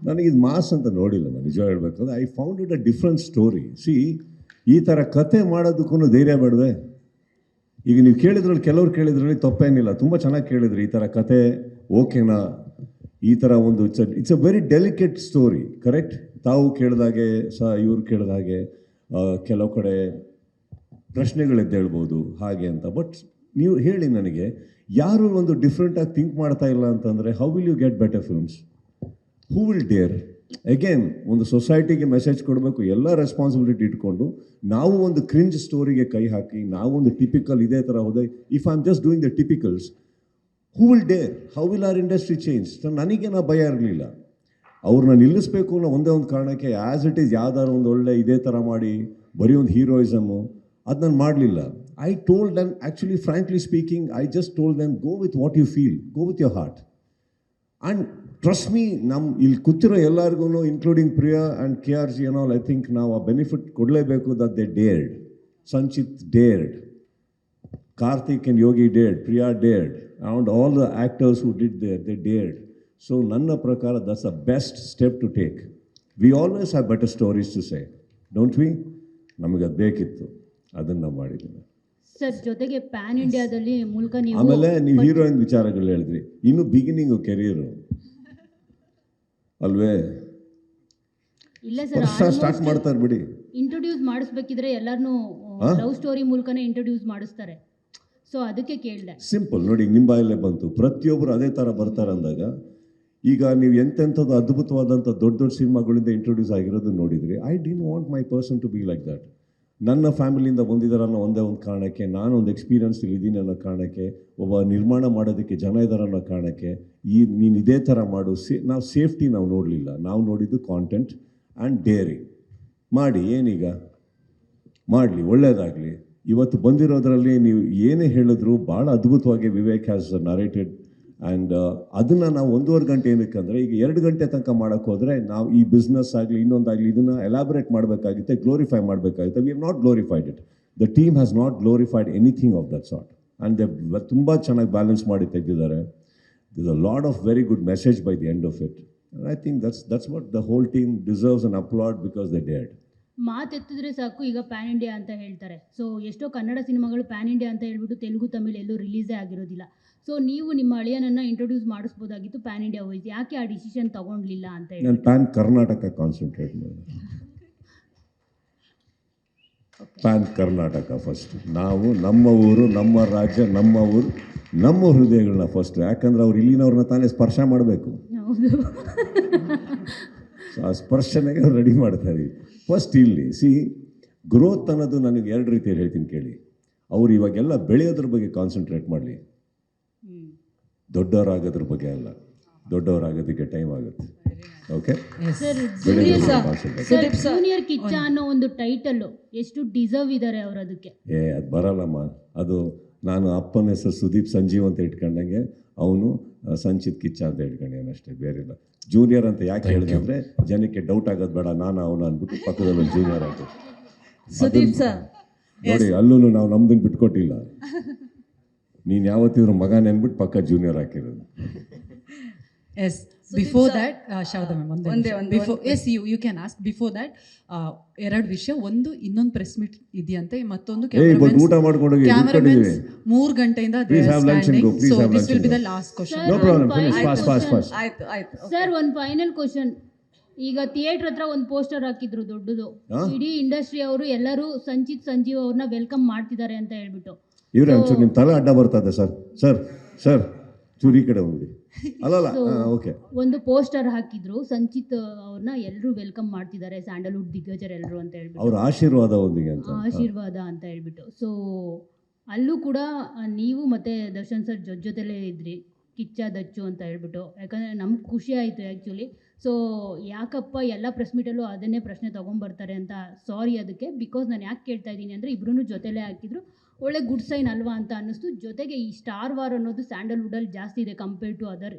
ನನಗಿದು ಮಾಸ್ ಅಂತ ನೋಡಿಲ್ಲ ನಾನು ನಿಜ ಹೇಳ್ಬೇಕಂದ್ರೆ. I found it a different story. C, ಈ ಥರ ಕತೆ ಮಾಡೋದಕ್ಕೂ ಧೈರ್ಯ ಬೇಡವೆ? ಈಗ ನೀವು ಕೇಳಿದ್ರಲ್ಲಿ, ಕೆಲವ್ರು ಕೇಳಿದ್ರಲ್ಲಿ ತಪ್ಪೇನಿಲ್ಲ, ತುಂಬ ಚೆನ್ನಾಗಿ ಕೇಳಿದ್ರಿ. ಈ ಥರ ಕತೆ ಓಕೆನಾ, ಈ ಥರ ಒಂದು it's a very delicate story, correct? ತಾವು ಕೇಳಿದಾಗೆ ಇವ್ರು ಕೇಳಿದಾಗೆ ಕೆಲವು ಕಡೆ ಪ್ರಶ್ನೆಗಳೆದ್ದೇಳ್ಬೋದು ಹಾಗೆ ಅಂತ. ಬಟ್ ನೀವು ಹೇಳಿ ನನಗೆ, ಯಾರು ಒಂದು ಡಿಫ್ರೆಂಟಾಗಿ ಥಿಂಕ್ ಮಾಡ್ತಾ ಇಲ್ಲ ಅಂತಂದರೆ how will you get better films? Who will dare? Again ಒಂದು ಸೊಸೈಟಿಗೆ ಮೆಸೇಜ್ ಕೊಡಬೇಕು, ಎಲ್ಲ ರೆಸ್ಪಾನ್ಸಿಬಿಲಿಟಿ ಇಟ್ಕೊಂಡು ನಾವು ಒಂದು ಕ್ರಿಂಜ್ ಸ್ಟೋರಿಗೆ ಕೈ ಹಾಕಿ ನಾವು ಒಂದು ಟಿಪಿಕಲ್ ಇದೇ ಥರ ಹೋದೆ, if I am just doing the typicals, who will dare? How will our industry change? ನನಗೇನೋ ಭಯ ಇರಲಿಲ್ಲ. ಅವ್ರನ್ನ ನಿಲ್ಲಿಸಬೇಕು ಅನ್ನೋ ಒಂದೇ ಒಂದು ಕಾರಣಕ್ಕೆ, ಆ್ಯಸ್ ಇಟ್ ಈಸ್ ಯಾವ್ದಾರು ಒಂದು ಒಳ್ಳೆ ಇದೇ ಥರ ಮಾಡಿ ಬರೀ ಒಂದು ಹೀರೋಯಿಸಮು ಅದು ನಾನು ಮಾಡಲಿಲ್ಲ. I told them, actually frankly speaking, I just told them, go with what you feel, go with your heart. And trust me, ನಮ್ಮ ಇಲ್ಲಿ ಕೂತಿರೋ ಎಲ್ಲರಿಗೂ including Priya and KRG and all, I think ನಾವು ಆ ಬೆನಿಫಿಟ್ ಕೊಡಲೇಬೇಕು. That they dared, Sanchit dared, Karthik and Yogi dared, Priya dared, and all the actors who did their, they dared. So ನನ್ನ ಪ್ರಕಾರ that's the best step to take. We always have better stories to say, don't we? ನಮಗೆ ಅದು ಬೇಕಿತ್ತು, ಅದನ್ನು ನಾವು ಮಾಡಿದ್ದೀವಿ. Sir, ಜೊತೆಗೆ PAN ಇಂಡಿಯಾದಲ್ಲಿ ಮೂಲಕ ನೀವು ಆಮೇಲೆ ನೀವು ಹೀರೋಯಿನ್ ವಿಚಾರಗಳು ಹೇಳಿದ್ರಿ, ಇನ್ನು ಬಿಗಿನಿಂಗು ಕೆರಿಯರು ಅಲ್ವೇ? ಇಲ್ಲ ಸರ್, ಸ್ಟಾರ್ಟ್ ಮಾಡ್ತಾರೆ ಬಿಡಿ. ಇಂಟ್ರೊಡ್ಯೂಸ್ ಮಾಡಿಸ್ಬೇಕಿದ್ರೆ ಎಲ್ಲರನ್ನೂ ಲವ್ ಸ್ಟೋರಿ ಮೂಲಕನೇ ಇಂಟ್ರೊಡ್ಯೂಸ್ ಮಾಡಿಸ್ತಾರೆ. ಸೊ ಅದಕ್ಕೆ ಕೇಳಿದೆ. ಸಿಂಪಲ್ ನೋಡಿ, ನಿಮ್ಮ ಬಾಯಲ್ಲೇ ಬಂತು. ಪ್ರತಿಯೊಬ್ಬರು ಅದೇ ಥರ ಬರ್ತಾರೆ ಅಂದಾಗ, ಈಗ ನೀವು ಎಂತೆಂಥದ್ದು ಅದ್ಭುತವಾದಂಥ ದೊಡ್ಡ ದೊಡ್ಡ ಸಿನಿಮಾಗಳಿಂದ ಇಂಟ್ರೊಡ್ಯೂಸ್ ಆಗಿರೋದು ನೋಡಿದ್ರಿ. I didn't want my person to be like that. ನನ್ನ ಫ್ಯಾಮಿಲಿಯಿಂದ ಬಂದಿದ್ದಾರೆ ಅನ್ನೋ ಒಂದೇ ಒಂದು ಕಾರಣಕ್ಕೆ, ನಾನೊಂದು ಎಕ್ಸ್ಪೀರಿಯನ್ಸ್ ಇದ್ದೀನಿ ಅನ್ನೋ ಕಾರಣಕ್ಕೆ, ಒಬ್ಬ ನಿರ್ಮಾಣ ಮಾಡೋದಕ್ಕೆ ಜನ ಇದ್ದಾರೆ ಅನ್ನೋ ಕಾರಣಕ್ಕೆ, ನೀನು ಇದೇ ಥರ ಮಾಡು. ನಾವು ಸೇಫ್ಟಿ ನಾವು ನೋಡಲಿಲ್ಲ, ನಾವು ನೋಡಿದ್ದು ಕಾಂಟೆಂಟ್ ಆ್ಯಂಡ್ ಡೇರಿಂಗ್. ಮಾಡಿ, ಏನೀಗ ಮಾಡಲಿ, ಒಳ್ಳೆಯದಾಗಲಿ. ಇವತ್ತು ಬಂದಿರೋದ್ರಲ್ಲಿ ನೀವು ಏನೇ ಹೇಳಿದ್ರು ಭಾಳ ಅದ್ಭುತವಾಗಿ ವಿವೇಕ್ ಹ್ಯಾಸ್ ನರೇಟೆಡ್. ಆ್ಯಂಡ್ ಅದನ್ನು ನಾವು 1.5 ಗಂಟೆ ಏನಕ್ಕೆ ಅಂದರೆ, ಈಗ 2 ಗಂಟೆ ತನಕ ಮಾಡೋಕ್ಕೆ ಹೋದರೆ ನಾವು ಈ ಬಿಸ್ನೆಸ್ ಆಗಲಿ ಇನ್ನೊಂದಾಗಲಿ ಇದನ್ನು ಎಲಾಬ್ರೇಟ್ ಮಾಡಬೇಕಾಗುತ್ತೆ, ಗ್ಲೋರಿಫೈ ಮಾಡಬೇಕಾಗುತ್ತೆ. We have not glorified it. The team has not glorified anything of that sort. And they ತುಂಬ ಚೆನ್ನಾಗಿ ಬ್ಯಾಲೆನ್ಸ್ ಮಾಡಿ ತೆಗೆದಿದ್ದಾರೆ. This a lot of very good message by the end of it. And I think that's what the whole team deserves an applaud, because they dared. ಮಾತೆತ್ತಿದ್ರೆ ಸಾಕು, ಈಗ PAN India ಅಂತ ಹೇಳ್ತಾರೆ. So ಎಷ್ಟೋ ಕನ್ನಡ ಸಿನಿಮಾಗಳು ಪ್ಯಾನ್ ಇಂಡಿಯಾ ಅಂತ ಹೇಳ್ಬಿಟ್ಟು ತೆಲುಗು, ತಮಿಳು ಎಲ್ಲೂ ರಿಲೀಸೇ ಆಗಿರೋದಿಲ್ಲ. ಸೊ ನೀವು ನಿಮ್ಮ ಅಳಿಯನನ್ನು ಇಂಟ್ರೊಡ್ಯೂಸ್ ಮಾಡಿಸ್ಬೋದಾಗಿತ್ತು ಪ್ಯಾನ್ ಇಂಡಿಯಾ ವೈಸ್, ಯಾಕೆ ಆ ಡಿಸಿಷನ್ ತಗೊಂಡ್ಲಿಲ್ಲ ಅಂತ ಹೇಳಿ? ನಾನು ಪ್ಯಾನ್ ಕರ್ನಾಟಕ ಕಾನ್ಸಂಟ್ರೇಟ್ ಮಾಡಿ, ಪ್ಯಾನ್ ಕರ್ನಾಟಕ ಫಸ್ಟ್. ನಾವು ನಮ್ಮ ಊರು, ನಮ್ಮ ರಾಜ್ಯ, ನಮ್ಮ ಊರು, ನಮ್ಮ ಹೃದಯಗಳನ್ನ ಫಸ್ಟ್. ಯಾಕಂದ್ರೆ ಅವ್ರು ಇಲ್ಲಿನವ್ರನ್ನ ತಾನೇ ಸ್ಪರ್ಶ ಮಾಡಬೇಕು. ಹೌದು. ಆ ಸ್ಪರ್ಶನೆಗೆ ರೆಡಿ ಮಾಡ್ತಾ ಇದೀವಿ ಫಸ್ಟ್. ಇಲ್ಲಿ ಗ್ರೋತ್ ಅನ್ನೋದು ನನಗೆ 2 ರೀತಿಯಲ್ಲಿ ಹೇಳ್ತೀನಿ ಕೇಳಿ. ಅವ್ರು ಇವಾಗೆಲ್ಲ ಬೆಳೆಯೋದ್ರ ಬಗ್ಗೆ ಕಾನ್ಸಂಟ್ರೇಟ್ ಮಾಡಲಿ, ದೊಡ್ಡವರಾಗೋದ್ರ ಬಗ್ಗೆ ಅಲ್ಲ. ದೊಡ್ಡವರಾಗೋದಕ್ಕೆ ಟೈಮ್ ಆಗುತ್ತೆ. ಓಕೆ ಸರ್, ಜೂನಿಯರ್ ಕಿಚ್ಚ ಅನ್ನೋ ಒಂದು ಟೈಟಲ್ ಎಷ್ಟು ಡಿಸರ್ವ್ ಇದ್ದಾರೆ ಅವರು ಅದಕ್ಕೆ? ಅದು ಬರಲ್ಲಮ್ಮ. ಅದು ನಾನು ಅಪ್ಪನ ಹೆಸರು ಸುದೀಪ್ ಸಂಜೀವ್ ಅಂತ ಇಟ್ಕೊಂಡಂಗೆ, ಅವನು ಸಂಚಿತ್ ಕಿಚ್ಚ ಅಂತ ಇಟ್ಕೊಂಡೇನು ಅಷ್ಟೇ, ಬೇರೆ ಇಲ್ಲ. ಜೂನಿಯರ್ ಅಂತ ಯಾಕೆ ಹೇಳಿದೆ ಅಂದರೆ, ಜನಕ್ಕೆ ಡೌಟ್ ಆಗೋದು ಬೇಡ, ನಾನು ಅವನು ಅಂದ್ಬಿಟ್ಟು ಪಕ್ಕದಲ್ಲಿ ಒಂದು ಜೂನಿಯರ್ ಅಂತ. ಸುದೀಪ್ ಸರ್ ನೋಡಿ, ಅಲ್ಲೂ ನಾವು ನಮ್ದನ್ನು ಬಿಟ್ಕೊಟ್ಟಿಲ್ಲ. ನೀನು ಯಾವತ್ತಿದ್ರು ಮಗನೇ ಅಂದ್ಬಿಟ್ಟು ಪಕ್ಕ ಜೂನಿಯರ್ ಹಾಕಿರೋದು. Yes, before that Sharada ma'am before, yes you can ask. Before that 2 ವಿಷಯ. ಒಂದು, ಇನ್ನೊಂದು ಪ್ರೆಸ್ ಮೀಟ್ ಇದೆಯಂತೆ, ಮತ್ತೊಂದು ಊಟ ಮಾಡ್ಕೊಂಡು 3 ಗಂಟೆಯಿಂದ ಸರ್, ಒಂದು ಫೈನಲ್ ಕ್ವಶನ್. ಈಗ ಥಿಯೇಟರ್ ಹತ್ರ ಒಂದು ಪೋಸ್ಟರ್ ಹಾಕಿದ್ರು ದೊಡ್ಡದು, ಇಡೀ ಇಂಡಸ್ಟ್ರಿ ಅವರು ಎಲ್ಲರೂ ಸಂಚಿತ್ ಸಂಜೀವ್ ಅವ್ರನ್ನ ವೆಲ್ಕಮ್ ಮಾಡ್ತಿದ್ದಾರೆ ಅಂತ ಹೇಳ್ಬಿಟ್ಟು. ಇವ್ರೆ ಒಂಚೂರು ನಿಮ್ಮ ತಲೆ ಅಡ್ಡ ಬರ್ತದೆ ಸರ್. ಸರ್ ಸರ್ ಚೂರಿ ಕಡೆ ಹೋಗಿ. ಅಲ್ಲಲ್ಲ, ಓಕೆ. ಒಂದು ಪೋಸ್ಟರ್ ಹಾಕಿದ್ರು, ಸಂಚಿತ್ ಅವ್ರನ್ನ ಎಲ್ಲರೂ ವೆಲ್ಕಮ್ ಮಾಡ್ತಿದ್ದಾರೆ, ಸ್ಯಾಂಡಲ್ವುಡ್ ದಿಗ್ಗಜರ್ ಎಲ್ಲರೂ ಅಂತ ಹೇಳ್ಬಿಟ್ಟು, ಅವ್ರ ಆಶೀರ್ವಾದ ಒಂದಿಗೆ ಅಂತ, ಆಶೀರ್ವಾದ ಅಂತ ಹೇಳ್ಬಿಟ್ಟು. ಸೊ ಅಲ್ಲೂ ಕೂಡ ನೀವು ಮತ್ತೆ ದರ್ಶನ್ ಸರ್ ಜೊತೆಲೇ ಇದ್ರಿ, ಕಿಚ್ಚ ದಚ್ಚು ಅಂತ ಹೇಳ್ಬಿಟ್ಟು. ಯಾಕಂದರೆ ನಮ್ಗೆ ಖುಷಿ ಆಯಿತು ಆ್ಯಕ್ಚುಲಿ. ಸೊ ಯಾಕಪ್ಪ ಎಲ್ಲ ಪ್ರೆಸ್ ಮೀಟಲ್ಲೂ ಅದನ್ನೇ ಪ್ರಶ್ನೆ ತೊಗೊಂಬರ್ತಾರೆ ಅಂತ. ಸಾರಿ ಅದಕ್ಕೆ. ಬಿಕಾಸ್ ನಾನು ಯಾಕೆ ಕೇಳ್ತಾ ಇದ್ದೀನಿ ಅಂದರೆ, ಇಬ್ಬರೂ ಜೊತೆಲೇ ಹಾಕಿದ್ರು, ಒಳ್ಳೆ ಗುಡ್ ಸೈನ್ ಅಲ್ವಾ ಅಂತ ಅನ್ನಿಸ್ತು. ಜೊತೆಗೆ ಈ ಸ್ಟಾರ್ ವಾರ್ ಅನ್ನೋದು ಸ್ಯಾಂಡಲ್ವುಡಲ್ಲಿ ಜಾಸ್ತಿ ಇದೆ compare to other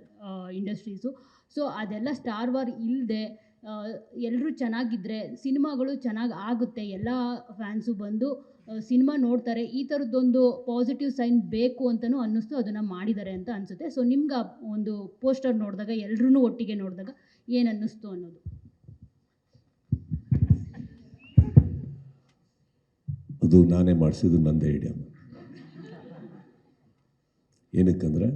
industries. So ಅದೆಲ್ಲ ಸ್ಟಾರ್ ವಾರ್ ಇಲ್ಲದೆ ಎಲ್ಲರೂ ಚೆನ್ನಾಗಿದ್ದರೆ ಸಿನಿಮಾಗಳು ಚೆನ್ನಾಗಿ ಆಗುತ್ತೆ, ಎಲ್ಲ ಫ್ಯಾನ್ಸು ಬಂದು ಸಿನಿಮಾ ನೋಡ್ತಾರೆ. ಈ ಥರದ್ದೊಂದು ಪಾಸಿಟಿವ್ ಸೈನ್ ಬೇಕು ಅಂತಲೂ ಅನ್ನಿಸ್ತು, ಅದನ್ನು ಮಾಡಿದ್ದಾರೆ ಅಂತ ಅನಿಸುತ್ತೆ. ಸೊ ನಿಮ್ಗೆ ಒಂದು ಪೋಸ್ಟರ್ ನೋಡಿದಾಗ, ಎಲ್ಲರೂ ಒಟ್ಟಿಗೆ ನೋಡಿದಾಗ ಏನು ಅನ್ನಿಸ್ತು ಅನ್ನೋದು. ಅದು ನಾನೇ ಮಾಡಿಸಿದ್ದು, ನಂದೇ ಐಡಿಯಾ. ಏನಕ್ಕಂದರೆ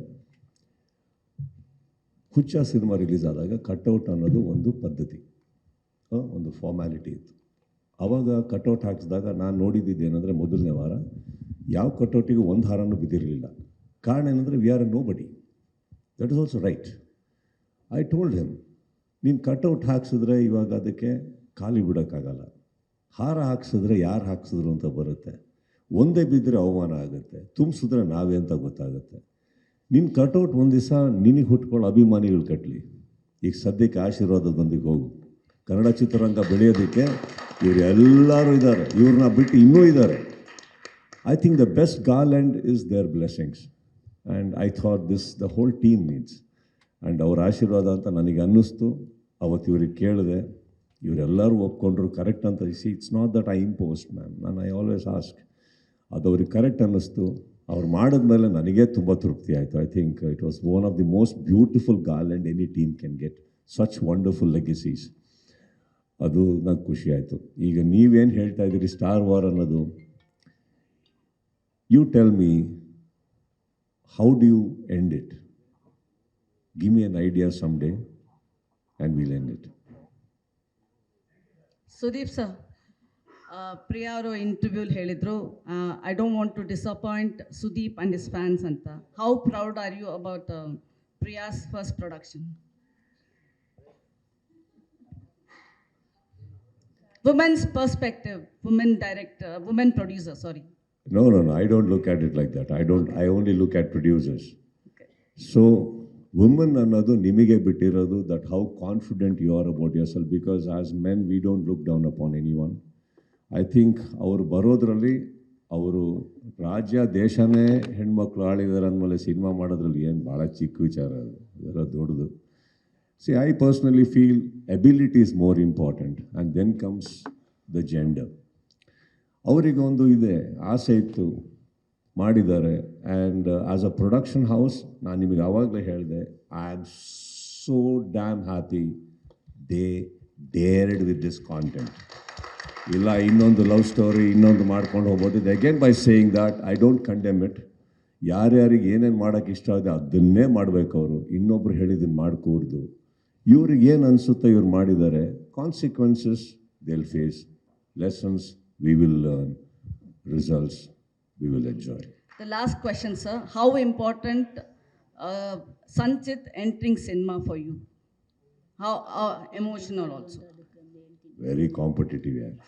ಹುಚ್ಚ ಸಿನಿಮಾ ರಿಲೀಸ್ ಆದಾಗ ಕಟ್ಔಟ್ ಅನ್ನೋದು ಒಂದು ಪದ್ಧತಿ, ಒಂದು ಫಾರ್ಮ್ಯಾಲಿಟಿ ಇತ್ತು. ಆವಾಗ ಕಟ್ಔಟ್ ಹಾಕಿಸಿದಾಗ ನಾನು ನೋಡಿದ್ದು ಏನಂದರೆ, ಮೊದಲನೇ ವಾರ ಯಾವ ಕಟ್ಔಟಿಗೂ ಒಂದು ಹಾರನೂ ಬಿದ್ದಿರಲಿಲ್ಲ. ಕಾರಣ ಏನಂದರೆ, ವಿ ಆರ್ ಎ ನೋ ಬಡಿ. That is also right. I told him, ನೀನು ಕಟ್ಔಟ್ ಹಾಕ್ಸಿದ್ರೆ ಇವಾಗ ಅದಕ್ಕೆ ಖಾಲಿ ಬಿಡೋಕ್ಕಾಗಲ್ಲ. ಹಾರ ಹಾಕ್ಸಿದ್ರೆ ಯಾರು ಹಾಕ್ಸಿದ್ರು ಅಂತ ಬರುತ್ತೆ. ಒಂದೇ ಬಿದ್ದರೆ ಅವಮಾನ ಆಗುತ್ತೆ, ತುಂಬಿಸಿದ್ರೆ ನಾವೇ ಅಂತ ಗೊತ್ತಾಗುತ್ತೆ. ನಿನ್ನ ಕಟ್ಔಟ್ ಒಂದು ದಿವಸ ನಿನಗೆ ಹುಟ್ಕೊಳ್ಳೋ ಅಭಿಮಾನಿಗಳು ಕಟ್ಟಲಿ. ಈಗ ಸದ್ಯಕ್ಕೆ ಆಶೀರ್ವಾದದೊಂದಿಗೆ ಹೋಗು. ಕನ್ನಡ ಚಿತ್ರರಂಗ ಬೆಳೆಯೋದಕ್ಕೆ ಇವರು ಎಲ್ಲರೂ ಇದ್ದಾರೆ, ಇವ್ರನ್ನ ಬಿಟ್ಟು ಇನ್ನೂ ಇದ್ದಾರೆ. I think the best garland is their blessings and I thought this the whole team needs. And ಅವ್ರ ಆಶೀರ್ವಾದ ಅಂತ ನನಗೆ ಅನ್ನಿಸ್ತು. ಅವತ್ತು ಇವ್ರಿಗೆ ಕೇಳಿದೆ, ಇವರೆಲ್ಲರೂ ಒಪ್ಕೊಂಡ್ರು ಕರೆಕ್ಟ್ ಅಂತ. It's not that I imposed ma'am, ನಾನು ಐ ಆಲ್ವೇಸ್ ಆಸ್ಕ್. ಅದು ಅವ್ರಿಗೆ ಕರೆಕ್ಟ್ ಅನ್ನಿಸ್ತು. ಅವ್ರು ಮಾಡಿದ್ಮೇಲೆ ನನಗೆ ತುಂಬ ತೃಪ್ತಿ ಆಯಿತು. I think it was one of the most beautiful garland any team can get, such wonderful legacies. ಅದು ನಂಗೆ ಖುಷಿ ಆಯಿತು. ಈಗ ನೀವೇನು ಹೇಳ್ತಾ ಇದ್ದೀರಿ ಸ್ಟಾರ್ ವಾರ್ ಅನ್ನೋದು, you tell me, how do you end it? Give me an idea some day and will end it. Sudeep sir, Priya ಅವರು ಇಂಟರ್ವ್ಯೂಲಿ ಹೇಳಿದರು, I don't want to disappoint Sudeep and his fans ಅಂತ. How proud are you about Priya's first production? Women's perspective, women director, women producer, sorry. No, I don't look at it like that. I only look at producers. Okay. So, women ಅನ್ನೋದು ನಿಮಗೆ ಬಿಟ್ಟಿರೋದು, that how confident you are about yourself, because as men we don't look down upon anyone. I think ಅವರು ಬರೋದ್ರಲ್ಲಿ, ಅವರು ರಾಜ್ಯ ದೇಶನೇ ಹೆಣ್ಮಕ್ಳು ಆಳಿದ್ದಾರೆ ಅಂದಮೇಲೆ cinema ಮಾಡೋದ್ರಲ್ಲಿ ಏನು ಭಾಳ ಚಿಕ್ಕ ವಿಚಾರ, ಅದು ಅದೆಲ್ಲ ದೊಡ್ಡದು. See, I personally feel ability is more important, and then comes the gender. ಅವರಿಗೆ ಒಂದು ಇದೆ, ಆಸೆ ಇತ್ತು, ಮಾಡಿದ್ದಾರೆ. And as a production house, ನಾನು ನಿಮಗೆ ಆವಾಗಲೇ ಹೇಳಿದೆ, I am so damn happy they dared with this content. ಇಲ್ಲ ಇನ್ನೊಂದು ಲವ್ ಸ್ಟೋರಿ ಇನ್ನೊಂದು ಮಾಡ್ಕೊಂಡು ಹೋಗ್ಬೋದು. Again by saying that I don't condemn it. ಯಾರ್ಯಾರಿಗೆ ಏನೇನು ಮಾಡೋಕ್ಕೆ ಇಷ್ಟ ಆಗಿದೆ ಅದನ್ನೇ ಮಾಡಬೇಕು. ಅವರು ಇನ್ನೊಬ್ರು ಹೇಳಿದ್ದನ್ನು ಮಾಡಿಕೊಡ್ದು. ಇವ್ರಿಗೆ ಏನು ಅನಿಸುತ್ತೆ ಇವ್ರು ಮಾಡಿದ್ದಾರೆ, consequences they will face, lessons we will learn, results we will enjoy. The last question, sir. How important Sanchit entering cinema for you? How emotional also? Very competitive ಯಾರು.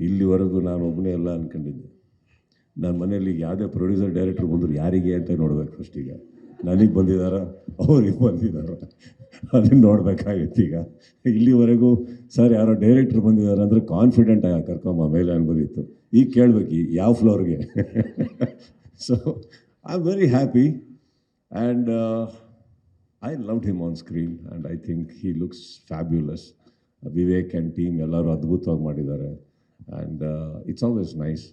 ಇಲ್ಲಿವರೆಗೂ ನಾನು ಒಬ್ಬನೇ ಎಲ್ಲ ಅಂದ್ಕೊಂಡಿದ್ದೆ. ನನ್ನ ಮನೆಯಲ್ಲಿ ಯಾವುದೇ ಪ್ರೊಡ್ಯೂಸರ್ ಡೈರೆಕ್ಟ್ರ್ ಬಂದರು ಯಾರಿಗೆ ಅಂತ ನೋಡ್ಬೇಕು ಫಸ್ಟಿಗೆ. ನನಗೆ ಬಂದಿದ್ದಾರ, ಅವ್ರಿಗೆ ಬಂದಿದ್ದಾರ, ಅದನ್ನು ನೋಡ್ಬೇಕಾಗಿತ್ತು. ಈಗ ಇಲ್ಲಿವರೆಗೂ ಸರ್ ಯಾರೋ ಡೈರೆಕ್ಟ್ರ್ ಬಂದಿದ್ದಾರೆ ಅಂದರೆ ಕಾನ್ಫಿಡೆಂಟಾಗಿ ಕರ್ಕೊಂಬ ಮೇಲೆ ಅನ್ಬೋದಿತ್ತು. ಈಗ ಕೇಳಬೇಕು ಯಾವ ಫ್ಲೋರ್ಗೆ. So I am very happy and I loved him on screen and I think he looks fabulous. Vivek and team ಎಲ್ಲರೂ ಅದ್ಭುತವಾಗಿ ಮಾಡಿದ್ದಾರೆ and it's always nice.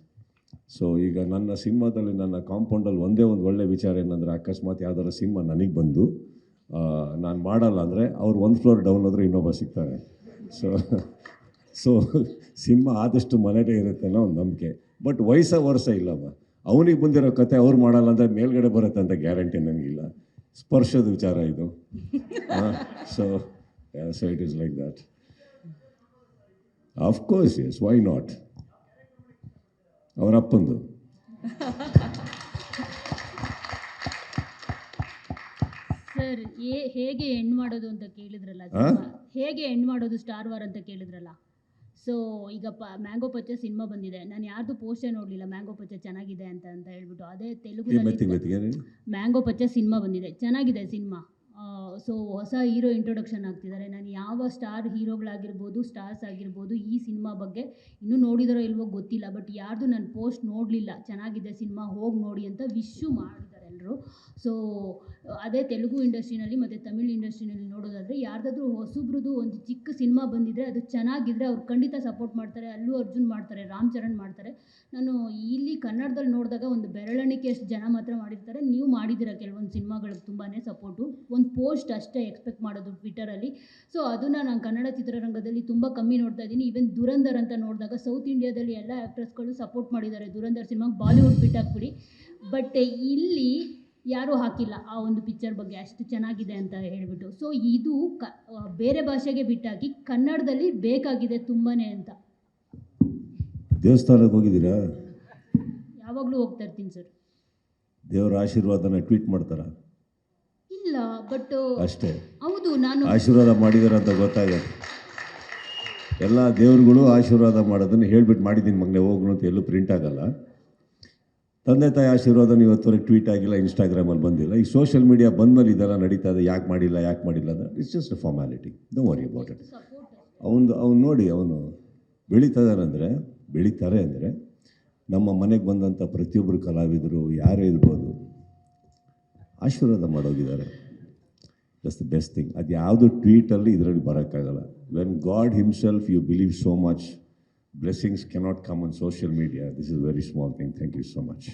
So ಈಗ ನನ್ನ ಸಿನಿಮಾದಲ್ಲಿ, ನನ್ನ ಕಾಂಪೌಂಡಲ್ಲಿ ಒಂದೇ ಒಂದು ಒಳ್ಳೆ ವಿಚಾರ ಏನಂದರೆ, ಅಕಸ್ಮಾತ್ ಯಾವ್ದಾರ ಸಿನಿಮಾ ನನಗೆ ಬಂದು ನಾನು ಮಾಡಲ್ಲ ಅಂದರೆ ಅವ್ರು ಒಂದು ಫ್ಲೋರ್ ಡೌನ್ ಹೋದರೆ ಇನ್ನೊಬ್ಬ ಸಿಗ್ತಾರೆ. ಸೊ ಸಿನಿಮಾ ಆದಷ್ಟು ಮನೆಯೇ ಇರುತ್ತೆ ಅನ್ನೋ ಒಂದು ನಂಬಿಕೆ. ಬಟ್ ವರ್ಷ ಇಲ್ಲಮ್ಮ, ಅವನಿಗೆ ಬಂದಿರೋ ಕತೆ ಅವ್ರು ಮಾಡಲ್ಲ ಅಂದರೆ ಮೇಲ್ಗಡೆ ಬರುತ್ತೆ ಅಂತ ಗ್ಯಾರಂಟಿ ನನಗಿಲ್ಲ. ಸ್ಪರ್ಶದ ವಿಚಾರ ಇದು. So it is like that. Of course, yes, why not. ಅವರ ಅಪ್ಪಂದು. ಸರ್, ಹೇಗೆ ಎಂಡ್ ಮಾಡೋದು ಅಂತ ಕೇಳಿದ್ರಲ್ಲ, ಹೇಗೆ ಎಂಡ್ ಮಾಡೋದು ಸ್ಟಾರ್ ವಾರ್ ಅಂತ ಕೇಳಿದ್ರಲ್ಲ. ಸೊ ಈಗ ಮ್ಯಾಂಗೋ ಪಚ್ಚ ಸಿನಿಮಾ ಬಂದಿದೆ. ನಾನು ಯಾರ್ದು ಪೋಸ್ಟೇ ನೋಡಲಿಲ್ಲ ಮ್ಯಾಂಗೋ ಪಚ್ಚ ಚೆನ್ನಾಗಿದೆ ಅಂತ ಹೇಳ್ಬಿಟ್ಟು. ಅದೇ ತೆಲುಗು ಮ್ಯಾಂಗೋ ಪಚ್ಚ ಸಿನಿಮಾ ಬಂದಿದೆ, ಚೆನ್ನಾಗಿದೆ ಸಿನಿಮಾ. ಸೊ ಹೊಸ ಹೀರೋ ಇಂಟ್ರೊಡಕ್ಷನ್ ಆಗ್ತಿದ್ದಾರೆ. ನಾನು ಯಾವ ಸ್ಟಾರ್ ಹೀರೋಗಳಾಗಿರ್ಬೋದು, ಸ್ಟಾರ್ಸ್ ಆಗಿರ್ಬೋದು, ಈ ಸಿನಿಮಾ ಬಗ್ಗೆ ಇನ್ನೂ ನೋಡಿದಾರೋ ಇಲ್ವೋ ಗೊತ್ತಿಲ್ಲ. ಬಟ್ ಯಾರ್ದು ನಾನು ಪೋಸ್ಟ್ ನೋಡಲಿಲ್ಲ, ಚೆನ್ನಾಗಿದೆ ಸಿನಿಮಾ ಹೋಗಿ ನೋಡಿ ಅಂತ ವಿಶ್ಶು ಮಾಡಿದ್ದಾರೆ ಎಲ್ಲರೂ. ಡೈರೆಕ್ಟ್ರು. ಸೊ ಅದೇ ತೆಲುಗು ಇಂಡಸ್ಟ್ರಿನಲ್ಲಿ ಮತ್ತು ತಮಿಳ್ ಇಂಡಸ್ಟ್ರಿನಲ್ಲಿ ನೋಡೋದಾದರೆ ಯಾರ್ದಾದ್ರೂ ಹೊಸಬ್ರದ್ದು ಒಂದು ಚಿಕ್ಕ ಸಿನಿಮಾ ಬಂದಿದ್ದರೆ ಅದು ಚೆನ್ನಾಗಿದ್ದರೆ ಅವ್ರು ಖಂಡಿತ ಸಪೋರ್ಟ್ ಮಾಡ್ತಾರೆ. ಅಲ್ಲು ಅರ್ಜುನ್ ಮಾಡ್ತಾರೆ, ರಾಮ್ ಚರಣ್ ಮಾಡ್ತಾರೆ. ನಾನು ಇಲ್ಲಿ ಕನ್ನಡದಲ್ಲಿ ನೋಡಿದಾಗ ಒಂದು ಬೆರಳೆಣಿಕೆಯಷ್ಟು ಜನ ಮಾತ್ರ ಮಾಡಿರ್ತಾರೆ. ನೀವು ಮಾಡಿದ್ದೀರ ಕೆಲವೊಂದು ಸಿನಿಮಾಗಳಿಗೆ ತುಂಬಾ ಸಪೋರ್ಟು. ಒಂದು ಪೋಸ್ಟ್ ಅಷ್ಟೇ ಎಕ್ಸ್ಪೆಕ್ಟ್ ಮಾಡೋದು ಟ್ವಿಟರಲ್ಲಿ. ಸೊ ಅದನ್ನು ನಾನು ಕನ್ನಡ ಚಿತ್ರರಂಗದಲ್ಲಿ ತುಂಬ ಕಮ್ಮಿ ನೋಡ್ತಾ ಇದ್ದೀನಿ. ಈವನ್ ದುರಂಧರ್ ಅಂತ ನೋಡಿದಾಗ ಸೌತ್ ಇಂಡಿಯಾದಲ್ಲಿ ಎಲ್ಲ ಆ್ಯಕ್ಟ್ರಸ್ಗಳು ಸಪೋರ್ಟ್ ಮಾಡಿದ್ದಾರೆ ದುರಂಧರ್ ಸಿನಿಮಾಗೆ. ಬಾಲಿವುಡ್ ಬಿಟ್ಟಾಕ್ಬಿಡಿ, ಬಟ್ ಇಲ್ಲಿ ಯಾರೂ ಹಾಕಿಲ್ಲ ಆ ಒಂದು ಪಿಕ್ಚರ್ ಬಗ್ಗೆ ಅಷ್ಟು ಚೆನ್ನಾಗಿದೆ ಅಂತ ಹೇಳಿಬಿಟ್ಟು. ಸೊ ಇದು ಬೇರೆ ಭಾಷೆಗೆ ಬಿಟ್ಟಾಕಿ ಕನ್ನಡದಲ್ಲಿ ಬೇಕಾಗಿದೆ ತುಂಬಾ ಅಂತ. ದೇವಸ್ಥಾನಕ್ಕೆ ಹೋಗಿದ್ದೀರಾ? ಯಾವಾಗಲೂ ಹೋಗ್ತಾ ಇರ್ತೀನಿ ಸರ್. ದೇವರ ಆಶೀರ್ವಾದನ ಟ್ವೀಟ್ ಮಾಡ್ತಾರಾ? ಇಲ್ಲ, ಬಟ್ ಅಷ್ಟೇ. ಹೌದು, ನಾನು ಆಶೀರ್ವಾದ ಮಾಡಿದಾರೆ ಅಂತ ಗೊತ್ತಾಗತ್ತೆ. ಎಲ್ಲ ದೇವ್ರುಗಳು ಆಶೀರ್ವಾದ ಮಾಡೋದನ್ನು ಹೇಳ್ಬಿಟ್ಟು ಮಾಡಿದ್ದೀನಿ ಮಗನೇ ಹೋಗ್ನು ಅಂತ ಎಲ್ಲೂ ಪ್ರಿಂಟ್ ಆಗಲ್ಲ. ತಂದೆ ತಾಯಿ ಆಶೀರ್ವಾದ ಇವತ್ತವರೆಗೆ ಟ್ವೀಟ್ ಆಗಿಲ್ಲ, ಇನ್ಸ್ಟಾಗ್ರಾಮಲ್ಲಿ ಬಂದಿಲ್ಲ. ಈ ಸೋಷಿಯಲ್ ಮೀಡಿಯಾ ಬಂದಮೇಲೆ ಇದೆಲ್ಲ ನಡೀತಾ ಇದೆ. ಯಾಕೆ ಮಾಡಿಲ್ಲ ಅಂದರೆ it's just a formality. Don't worry about it. ಅವ್ನು ನೋಡಿ, ಅವನು ಬೆಳೀತಾರೆ ಅಂದರೆ ನಮ್ಮ ಮನೆಗೆ ಬಂದಂಥ ಪ್ರತಿಯೊಬ್ಬರು ಕಲಾವಿದರು ಯಾರೇ ಇರ್ಬೋದು ಆಶೀರ್ವಾದ ಮಾಡೋಗಿದ್ದಾರೆ. That's the best thing. ಅದು ಯಾವುದು ಟ್ವೀಟಲ್ಲಿ ಇದರಲ್ಲಿ ಬರೋಕ್ಕಾಗಲ್ಲ. When God himself you believe so much, blessings cannot come on social media. This is a very small thing. Thank you so much.